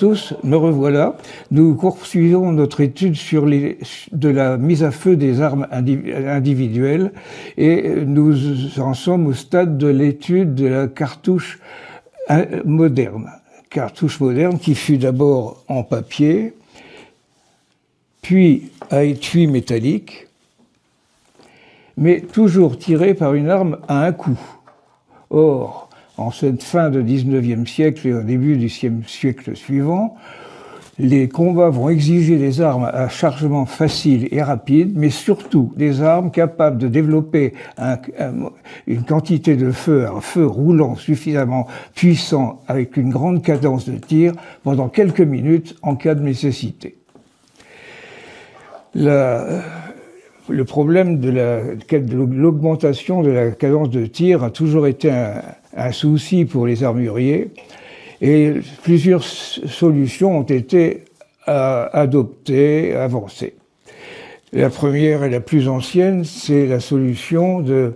tous, me revoilà. Nous poursuivons notre étude sur de la mise à feu des armes individuelles et nous en sommes au stade de l'étude de la cartouche moderne. Cartouche moderne qui fut d'abord en papier, puis à étui métallique, mais toujours tirée par une arme à un coup. Or, en cette fin de 19e siècle et au début du siècle suivant, les combats vont exiger des armes à chargement facile et rapide, mais surtout des armes capables de développer une quantité de feu, un feu roulant suffisamment puissant avec une grande cadence de tir pendant quelques minutes en cas de nécessité. Le problème de l'augmentation de la cadence de tir a toujours été un souci pour les armuriers et plusieurs solutions ont été adoptées, avancées. La première et la plus ancienne, c'est la solution de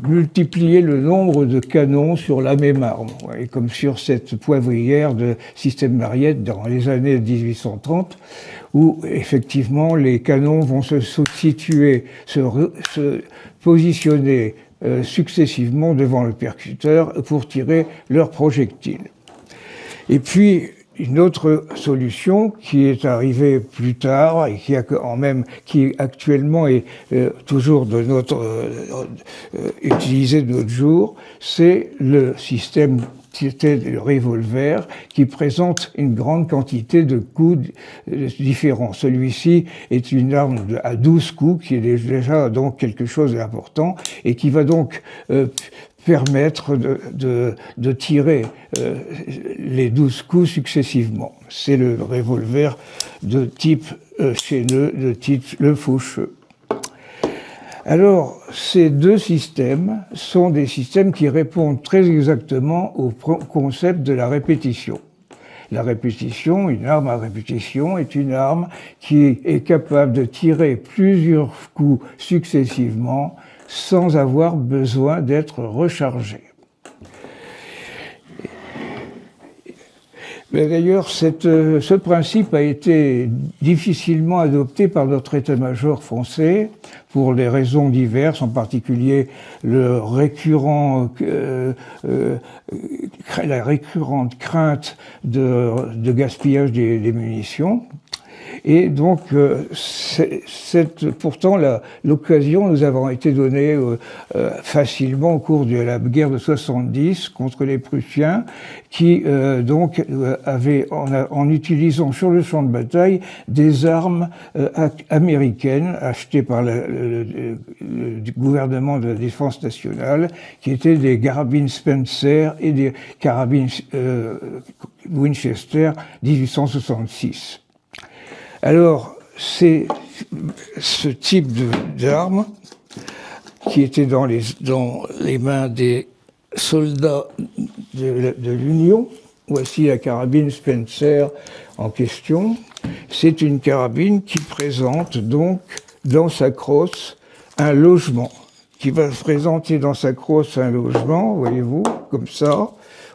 multiplier le nombre de canons sur la même arme. Et comme sur cette poivrière de système Mariette dans les années 1830, où effectivement les canons vont se positionner successivement devant le percuteur pour tirer leurs projectiles. Et puis, une autre solution qui est arrivée plus tard et qui actuellement est toujours utilisée de notre jour, c'est le système le revolver qui présente une grande quantité de coups différents. Celui-ci est une arme à 12 coups qui est déjà donc quelque chose d'important et qui va donc permettre de tirer les 12 coups successivement. C'est le revolver de type chaîneux, de type le faucheux. Alors, ces deux systèmes sont des systèmes qui répondent très exactement au concept de la répétition. La répétition, une arme à répétition, est une arme qui est capable de tirer plusieurs coups successivement sans avoir besoin d'être rechargée. D'ailleurs, ce principe a été difficilement adopté par notre état-major français pour des raisons diverses, en particulier la récurrente crainte de gaspillage des munitions. Et donc, pourtant, l'occasion nous avons été donnée facilement au cours de la guerre de 70 contre les Prussiens, qui avaient, en utilisant sur le champ de bataille des armes américaines achetées par le gouvernement de la Défense nationale, qui étaient des carabines Spencer et des carabines Winchester 1866. Alors, c'est ce type d'arme qui était dans les mains des soldats de l'Union. Voici la carabine Spencer en question. C'est une carabine qui présente donc dans sa crosse un logement, qui va présenter dans sa crosse un logement, voyez-vous, comme ça.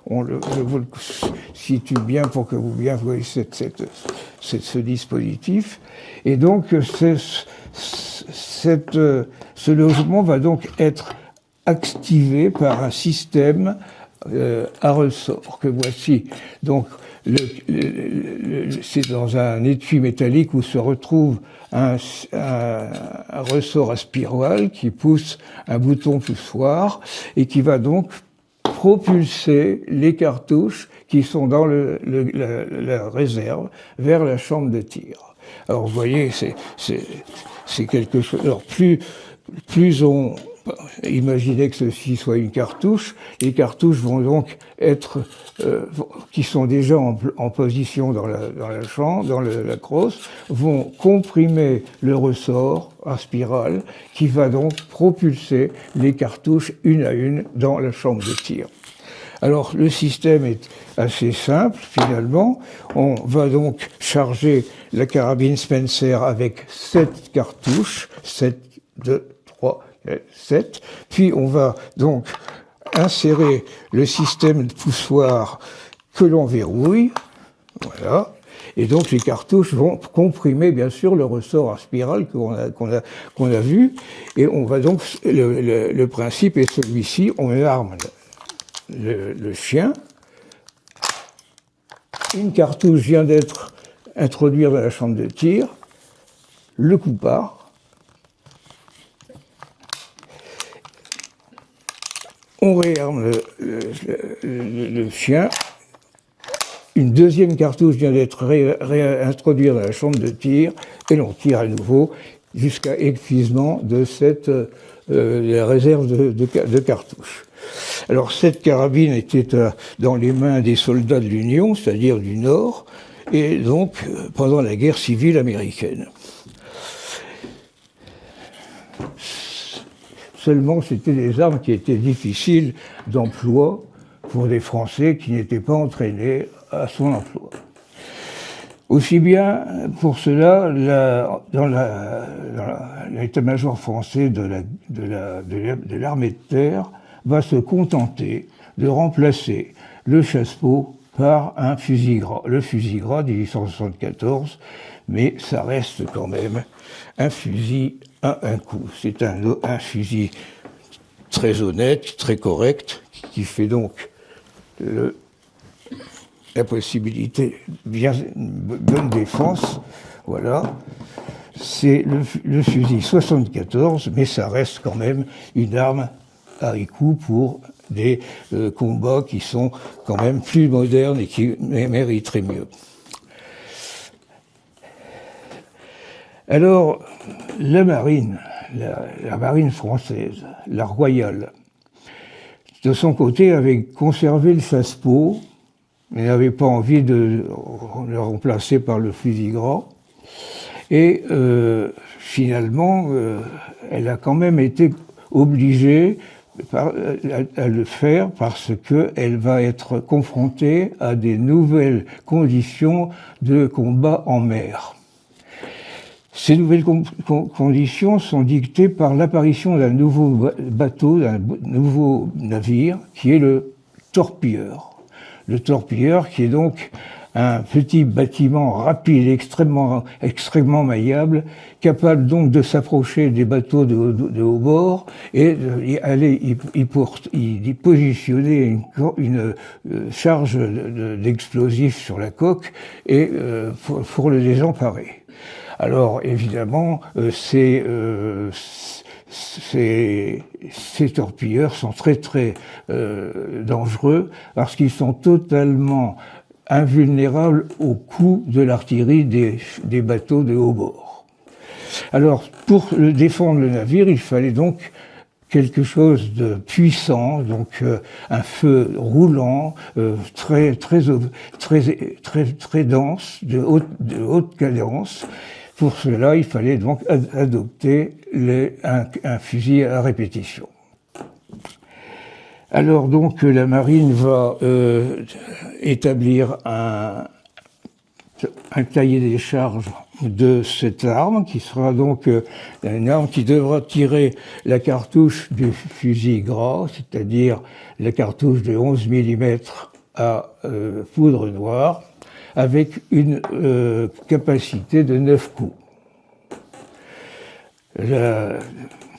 Je vous le situe bien pour que vous bien voyez ce dispositif. Et donc, ce logement va donc être activé par un système à ressort que voici. Donc, c'est dans un étui métallique où se retrouve un ressort à spirale qui pousse un bouton poussoir et qui va donc propulser les cartouches qui sont dans la réserve vers la chambre de tir. Alors vous voyez, c'est quelque chose. Alors plus on imaginez que ceci soit une cartouche, les cartouches vont donc être qui sont déjà en position dans la chambre, dans la crosse, vont comprimer le ressort à spirale qui va donc propulser les cartouches une à une dans la chambre de tir. Alors le système est assez simple finalement. On va donc charger la carabine Spencer avec 7 cartouches, 7, 2, 3, 7. Puis on va donc insérer le système de poussoir que l'on verrouille. Voilà. Et donc les cartouches vont comprimer bien sûr le ressort en spirale qu'on a vu. Et on va donc, le principe est celui-ci, on arme le chien. Une cartouche vient d'être introduite dans la chambre de tir. Le coup part. On réarme le chien. Une deuxième cartouche vient d'être réintroduite dans la chambre de tir et l'on tire à nouveau jusqu'à épuisement de la réserve de cartouches. Alors cette carabine était dans les mains des soldats de l'Union, c'est-à-dire du Nord, et donc pendant la guerre civile américaine. Seulement, c'était des armes qui étaient difficiles d'emploi pour des Français qui n'étaient pas entraînés à son emploi. Aussi bien, pour cela, dans l'état-major français de l'armée de terre va se contenter de remplacer le chasse-peau par un fusil gras. Le fusil gras 1874, mais ça reste quand même un fusil à un coup. C'est un fusil très honnête, très correct, qui fait donc la possibilité une bonne défense. Voilà. C'est le fusil 74, mais ça reste quand même une arme à écou pour des combats qui sont quand même plus modernes et qui mériteraient mieux. Alors, la marine française, la Royale, de son côté, avait conservé le chasse-peau, mais n'avait pas envie de le remplacer par le fusil gras. Et finalement, elle a quand même été obligée à le faire parce qu'elle va être confrontée à des nouvelles conditions de combat en mer. Ces nouvelles conditions sont dictées par l'apparition d'un nouveau bateau, d'un nouveau navire, qui est le torpilleur. Le torpilleur qui est donc un petit bâtiment rapide, extrêmement maniable, capable donc de s'approcher des bateaux de haut bord et y positionner une charge d'explosifs sur la coque et pour le désemparer. Alors évidemment, ces torpilleurs sont très dangereux parce qu'ils sont totalement invulnérables au coup de l'artillerie des bateaux de haut bord. Alors pour défendre le navire, il fallait donc quelque chose de puissant, donc un feu roulant, très dense, de haute cadence. Pour cela, il fallait donc adopter un fusil à répétition. Alors donc la marine va établir un cahier des charges de cette arme, qui sera donc une arme qui devra tirer la cartouche du fusil gras, c'est-à-dire la cartouche de 11 mm à poudre noire, avec une capacité de 9 coups. La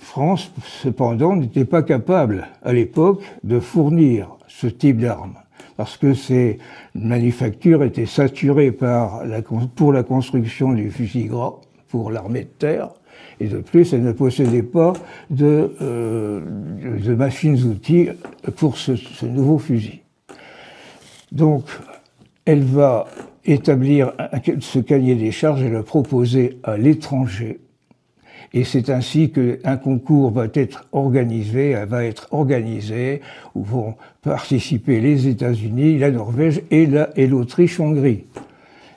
France, cependant, n'était pas capable, à l'époque, de fournir ce type d'armes, parce que ces manufactures étaient saturées pour la construction du fusil gras, pour l'armée de terre, et de plus, elles ne possédaient pas de machines-outils pour ce nouveau fusil. Donc, elle va établir ce cahier des charges et le proposer à l'étranger. Et c'est ainsi qu'un concours va être organisé, où vont participer les États-Unis, la Norvège et l'Autriche-Hongrie.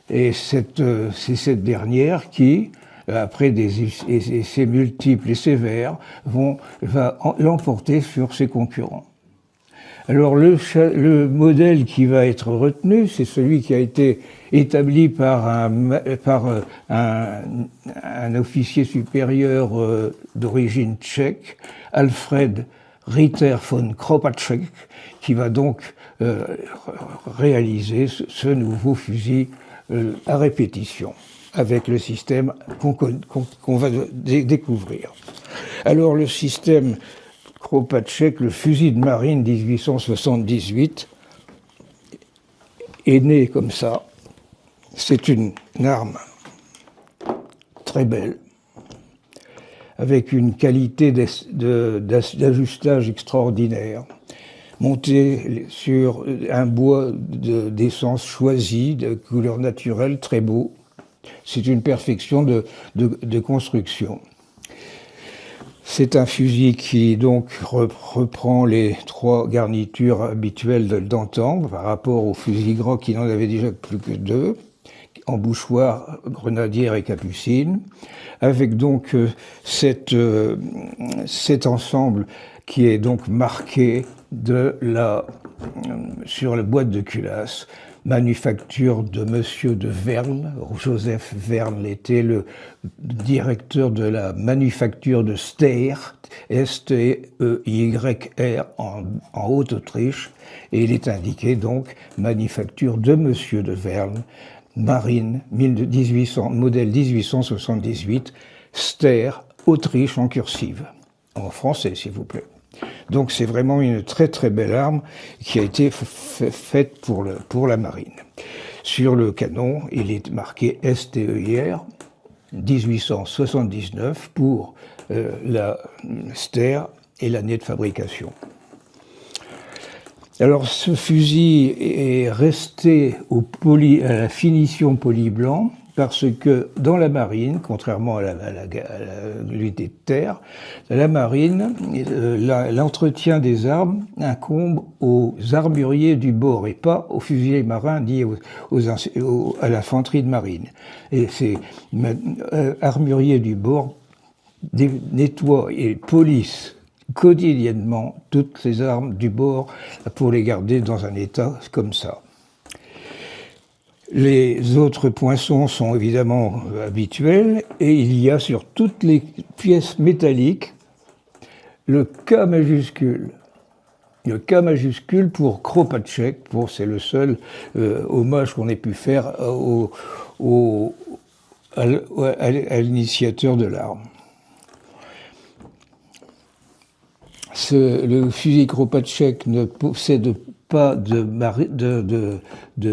Et c'est cette dernière qui, après des essais multiples et sévères, va l'emporter sur ses concurrents. Alors le modèle qui va être retenu, c'est celui qui a été établi par un officier supérieur d'origine tchèque, Alfred Ritter von Kropatschek, qui va donc réaliser ce nouveau fusil à répétition, avec le système qu'on va découvrir. Alors le système Kropatschek, le fusil de marine 1878, est né comme ça. C'est une arme très belle, avec une qualité d'ajustage extraordinaire, montée sur un bois d'essence choisi, de couleur naturelle, très beau. C'est une perfection de construction. C'est un fusil qui donc reprend les 3 garnitures habituelles d'antan par rapport au fusil gras qui n'en avait déjà plus que 2, embouchoir, grenadière et capucine, avec donc cet ensemble qui est donc marqué sur la boîte de culasse, manufacture de Monsieur de Vergne. Joseph Vergne était le directeur de la manufacture de Steyr, S-T-E-Y-R, en Haute-Autriche, et il est indiqué donc manufacture de Monsieur de Vergne, marine, modèle 1878, Steyr, Autriche en cursive, en français s'il vous plaît. Donc c'est vraiment une très très belle arme qui a été faite pour la marine. Sur le canon, il est marqué STEIR 1879 pour la Steyr et l'année de fabrication. Alors ce fusil est resté à la finition poli blanc parce que dans la marine, contrairement à l'unité de terre, la marine, l'entretien des armes incombe aux armuriers du bord et pas aux fusiliers marins dits à l'infanterie de marine. Et ces armuriers du bord nettoient et polissent quotidiennement toutes ces armes du bord pour les garder dans un état comme ça. Les autres poinçons sont évidemment habituels et il y a sur toutes les pièces métalliques le K majuscule. Le K majuscule pour Kropatschek, c'est le seul hommage qu'on ait pu faire à l'initiateur de l'arme. Le fusil Kropatschek ne possède pas de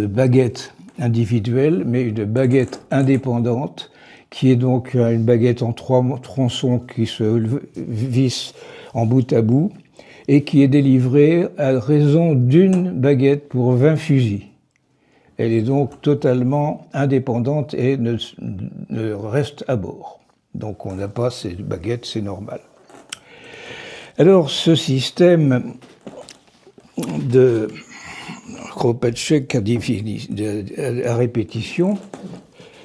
baguette individuelle, mais une baguette indépendante, qui est donc une baguette en 3 tronçons qui se vissent en bout à bout, et qui est délivrée à raison d'une baguette pour 20 fusils. Elle est donc totalement indépendante et ne reste à bord. Donc on n'a pas ces baguettes, c'est normal. Alors ce système de Kropatschek à répétition,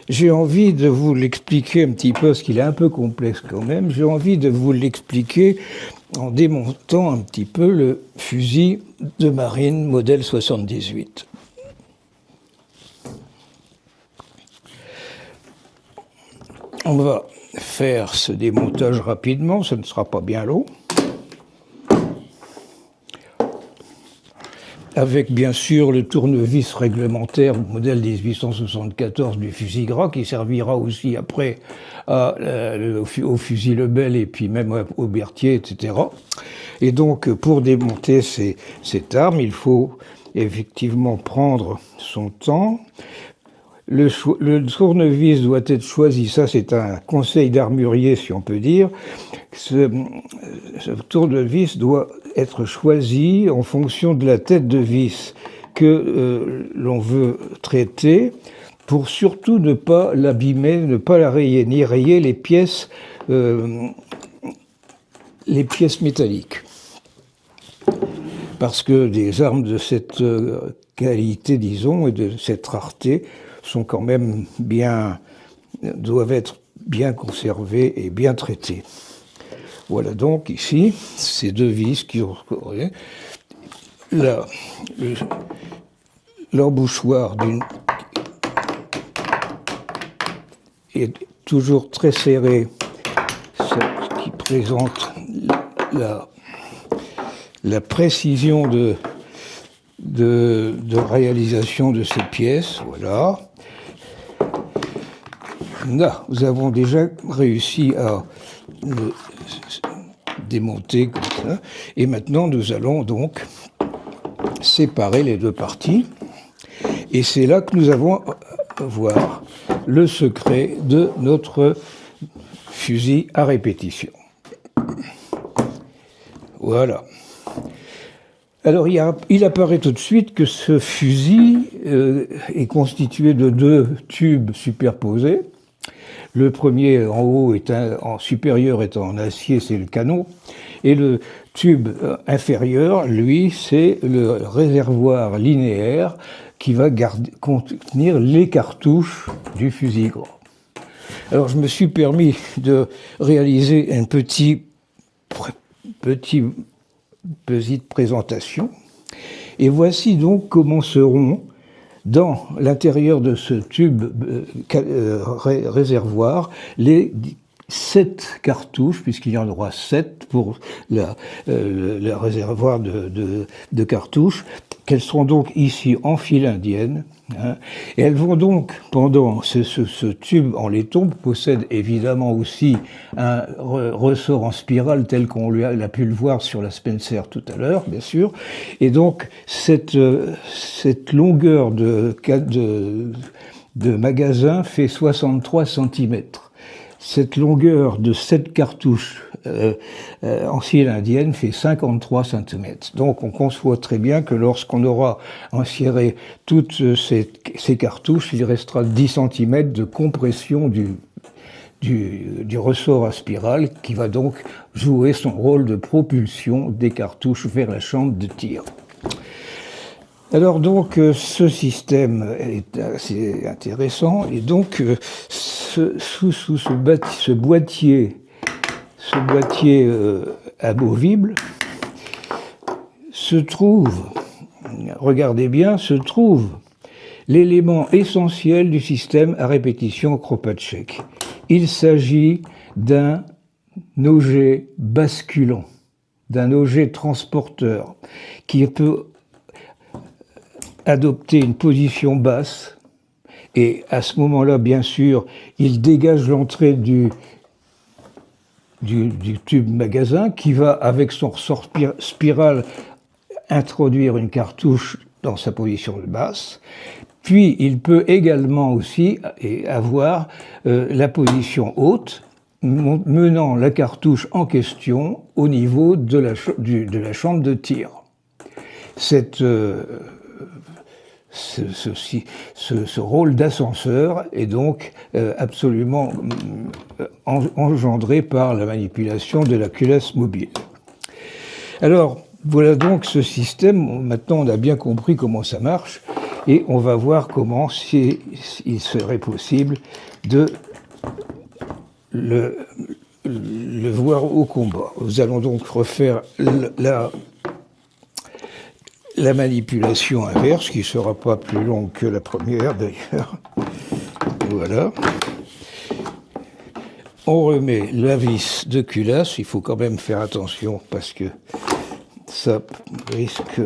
j'ai envie de vous l'expliquer un petit peu, parce qu'il est un peu complexe quand même, j'ai envie de vous l'expliquer en démontant un petit peu le fusil de marine modèle 78. On va faire ce démontage rapidement, ce ne sera pas bien long. Avec bien sûr le tournevis réglementaire modèle 1874 du fusil gras qui servira aussi après au fusil Lebel et puis même au Berthier, etc. Et donc pour démonter cette arme, il faut effectivement prendre son temps. Le tournevis doit être choisi, ça c'est un conseil d'armurier si on peut dire. Ce tournevis doit être choisi en fonction de la tête de vis que l'on veut traiter, pour surtout ne pas l'abîmer, ne pas la rayer, ni rayer les pièces métalliques. Parce que des armes de cette qualité, disons, et de cette rareté, sont quand même doivent être bien conservées et bien traitées. Voilà donc ici ces 2 vis qui ont l'embouchoir est toujours très serré, ce qui présente la précision de réalisation de ces pièces. Voilà. Là, nous avons déjà réussi à le démonter comme ça. Et maintenant, nous allons donc séparer les deux parties. Et c'est là que nous allons voir le secret de notre fusil à répétition. Voilà. Alors, il apparaît tout de suite que ce fusil est constitué de deux tubes superposés. Le premier en haut en supérieur est en acier, c'est le canon, et le tube inférieur, lui, c'est le réservoir linéaire qui va contenir les cartouches du fusil grand. Alors je me suis permis de réaliser une petite présentation, et voici donc comment seront dans l'intérieur de ce tube réservoir les 7 cartouches, puisqu'il y en aura 7 pour le réservoir de cartouches, qu'elles seront donc ici en file indienne, hein, et elles vont donc, pendant ce tube en laiton, possède évidemment aussi un ressort en spirale tel qu'on a pu le voir sur la Spencer tout à l'heure, bien sûr, et donc cette longueur de magasin fait 63 cm. Cette longueur de 7 cartouches en file indienne fait 53 cm. Donc on conçoit très bien que lorsqu'on aura inséré toutes ces cartouches, il restera 10 cm de compression du ressort à spirale qui va donc jouer son rôle de propulsion des cartouches vers la chambre de tir. Alors donc ce système est assez intéressant, et donc sous ce boîtier amovible se trouve, regardez bien, l'élément essentiel du système à répétition Kropatschek. Il s'agit d'un objet basculant, d'un objet transporteur qui peut adopter une position basse, et à ce moment-là, bien sûr, il dégage l'entrée du tube magasin qui va, avec son ressort spirale, introduire une cartouche dans sa position basse. Puis, il peut également aussi avoir la position haute, menant la cartouche en question au niveau de la chambre de tir. Ce rôle d'ascenseur est donc absolument engendré par la manipulation de la culasse mobile. Alors, voilà donc ce système. Maintenant, on a bien compris comment ça marche, et on va voir comment il serait possible de le voir au combat. Nous allons donc refaire la manipulation inverse, qui ne sera pas plus longue que la première d'ailleurs. Voilà. On remet la vis de culasse. Il faut quand même faire attention parce que ça risque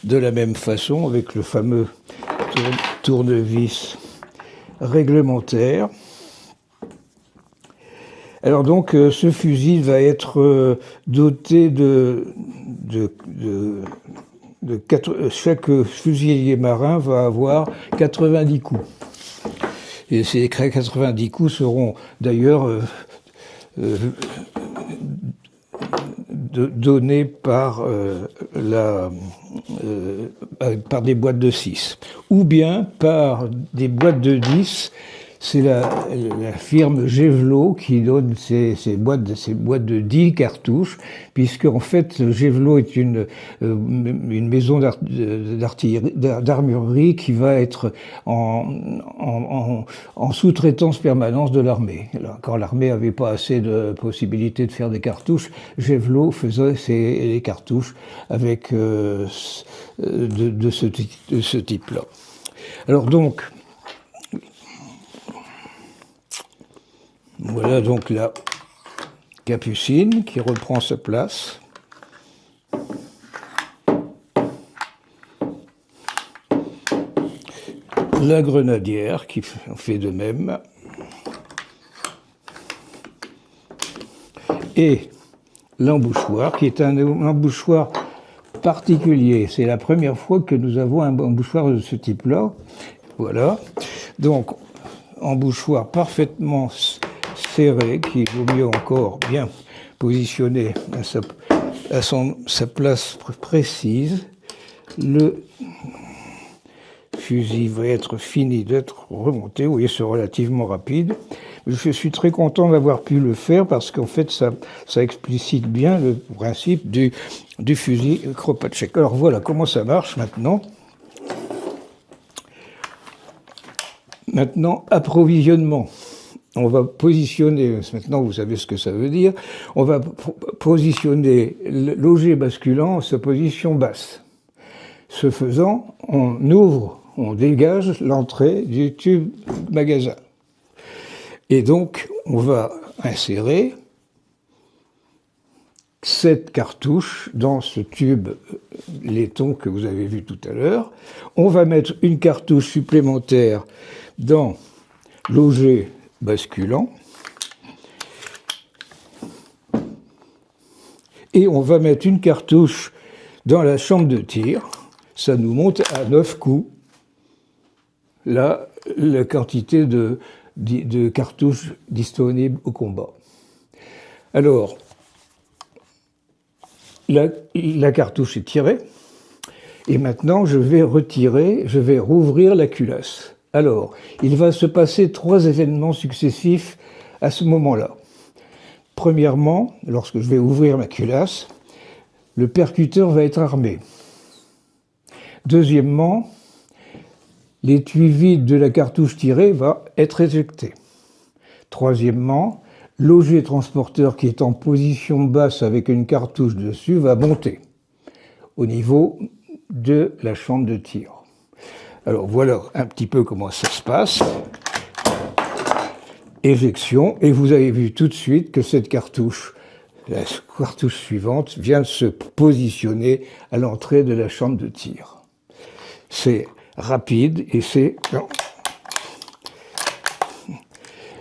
de la même façon avec le fameux tournevis réglementaire. Alors donc ce fusil va être doté chaque fusilier marin va avoir 90 coups. Et ces 90 coups seront d'ailleurs donnés par des boîtes de 6, ou bien par des boîtes de 10. C'est la firme Gévelot qui donne ces boîtes de 10 cartouches, puisque en fait Gévelot est une maison d'armurerie qui va être en sous-traitance permanente de l'armée. Quand l'armée n'avait pas assez de possibilités de faire des cartouches, Gévelot faisait les cartouches avec de ce type-là. Alors donc, voilà donc la capucine qui reprend sa place. la grenadière qui fait de même. Et l'embouchoir, qui est un embouchoir particulier. C'est la première fois que nous avons un embouchoir de ce type-là. Voilà. Donc, embouchoir parfaitement serré, qui vaut mieux encore bien positionné à sa place précise. Le fusil va être fini d'être remonté. Vous voyez, c'est relativement rapide. Je suis très content d'avoir pu le faire parce qu'en fait, ça explicite bien le principe du fusil Kropatschek. Alors voilà comment ça marche maintenant. Maintenant, approvisionnement. On va positionner, maintenant vous savez ce que ça veut dire, on va positionner l'auget basculant en sa position basse. Ce faisant, on dégage l'entrée du tube magasin. Et donc, on va insérer cette cartouche dans ce tube laiton que vous avez vu tout à l'heure. On va mettre une cartouche supplémentaire dans l'auget basculant. Et on va mettre une cartouche dans la chambre de tir. Ça nous monte à 9 coups. Là, la quantité de cartouches disponibles au combat. Alors, la cartouche est tirée, et maintenant je vais rouvrir la culasse. Alors, il va se passer 3 événements successifs à ce moment-là. Premièrement, lorsque je vais ouvrir ma culasse, le percuteur va être armé. Deuxièmement, l'étui vide de la cartouche tirée va être éjecté. Troisièmement, l'auget transporteur qui est en position basse avec une cartouche dessus va monter au niveau de la chambre de tir. Alors voilà un petit peu comment ça se passe. Éjection, et vous avez vu tout de suite que cette cartouche, la cartouche suivante, vient de se positionner à l'entrée de la chambre de tir. C'est rapide et c'est...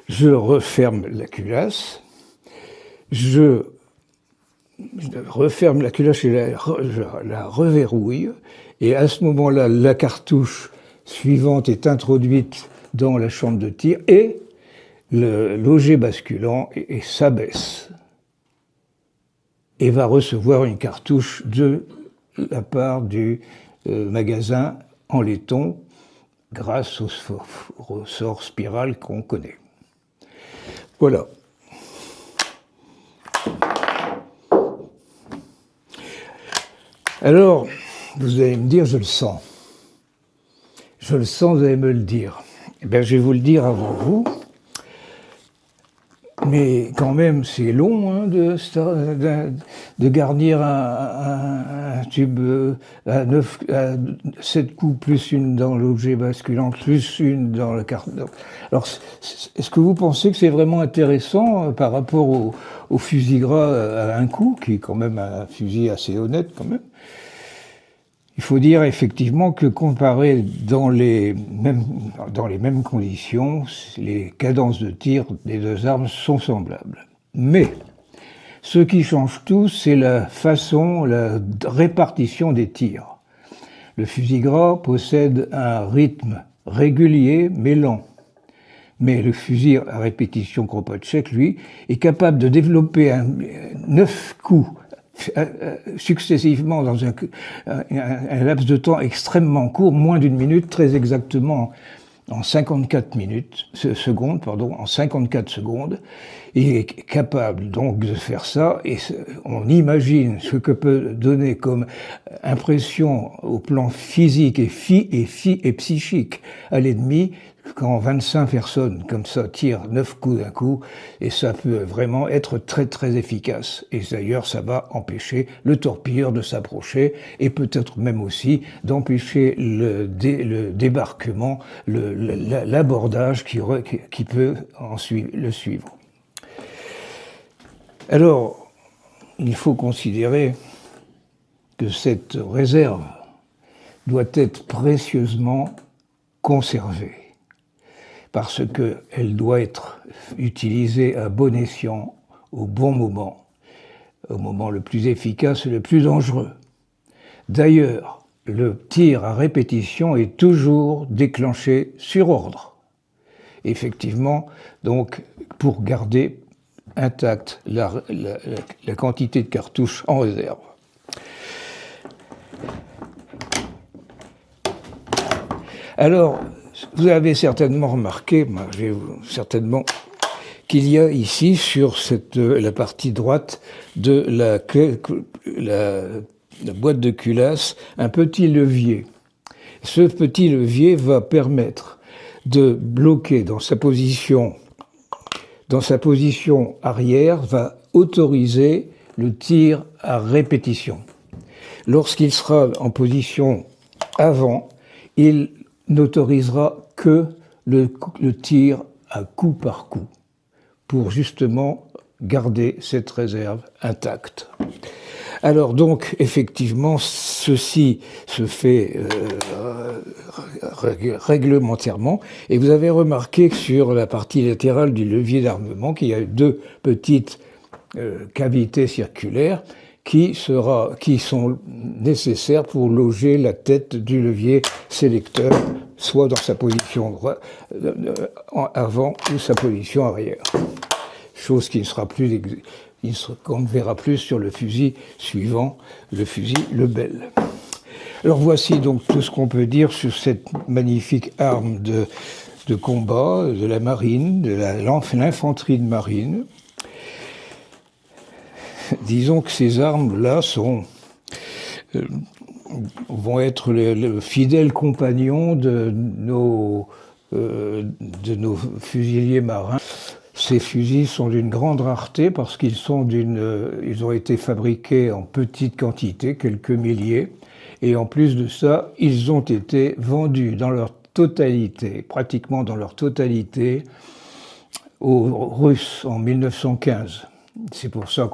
Je referme la culasse, je referme la culasse et je la reverrouille, et à ce moment-là, la cartouche suivante est introduite dans la chambre de tir et l'auget basculant et s'abaisse et va recevoir une cartouche de la part du magasin en laiton grâce au ressort spirale qu'on connaît. Voilà. Alors, vous allez me dire, je le sens. Je le sens, vous allez me le dire. Eh bien, je vais vous le dire avant vous. Mais quand même, c'est long hein, de garnir un tube à 7 coups, plus une dans l'objet basculant, plus une dans le carton. Alors, est-ce que vous pensez que c'est vraiment intéressant par rapport au fusil gras à un coup, qui est quand même un fusil assez honnête quand même? Il faut dire effectivement que comparé dans les mêmes conditions, les cadences de tir des deux armes sont semblables. Mais ce qui change tout, c'est la répartition des tirs. Le fusil gras possède un rythme régulier mais lent. Mais le fusil à répétition Kropatschek, lui, est capable de développer 9 coups successivement dans un laps de temps extrêmement court, moins d'une minute, très exactement en 54 secondes, en 54 secondes. Il est capable donc de faire ça, et on imagine ce que peut donner comme impression au plan physique et psychique à l'ennemi quand 25 personnes comme ça tirent 9 coups d'un coup, et ça peut vraiment être très très efficace. Et d'ailleurs, ça va empêcher le torpilleur de s'approcher, et peut-être même aussi d'empêcher le débarquement, l'abordage qui peut le suivre. Alors, il faut considérer que cette réserve doit être précieusement conservée, parce qu'elle doit être utilisée à bon escient, au bon moment, au moment le plus efficace et le plus dangereux. D'ailleurs, le tir à répétition est toujours déclenché sur ordre. Effectivement, donc, pour garder intacte la quantité de cartouches en réserve. Alors, vous avez certainement remarqué, certainement, qu'il y a ici, sur la partie droite de la boîte de culasse, un petit levier. Ce petit levier va permettre de bloquer dans sa position arrière, va autoriser le tir à répétition. Lorsqu'il sera en position avant, il n'autorisera que le tir à coup par coup, pour justement garder cette réserve intacte. Alors donc, effectivement, ceci se fait réglementairement, et vous avez remarqué que sur la partie latérale du levier d'armement, qu'il y a deux petites cavités circulaires qui sont nécessaires pour loger la tête du levier sélecteur, soit dans sa position avant ou sa position arrière. Chose qui ne sera plus, qu'on ne verra plus sur le fusil suivant, le fusil Lebel. Alors voici donc tout ce qu'on peut dire sur cette magnifique arme de combat de la marine, de l'infanterie de marine. Disons que ces armes-là vont être le fidèle compagnon de nos fusiliers marins. Ces fusils sont d'une grande rareté parce qu'ils ont été fabriqués en petite quantité, quelques milliers, et en plus de ça, ils ont été vendus dans leur totalité, pratiquement dans leur totalité, aux Russes en 1915. C'est pour ça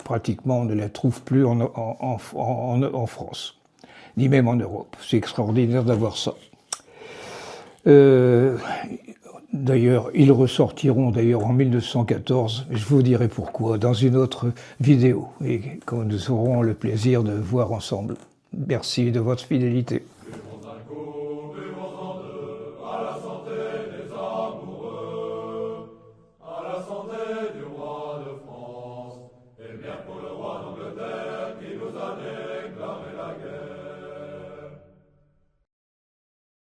pratiquement on ne les trouve plus en France, ni même en Europe. C'est extraordinaire d'avoir ça. D'ailleurs, ils ressortiront en 1914, je vous dirai pourquoi, dans une autre vidéo, et que nous aurons le plaisir de voir ensemble. Merci de votre fidélité.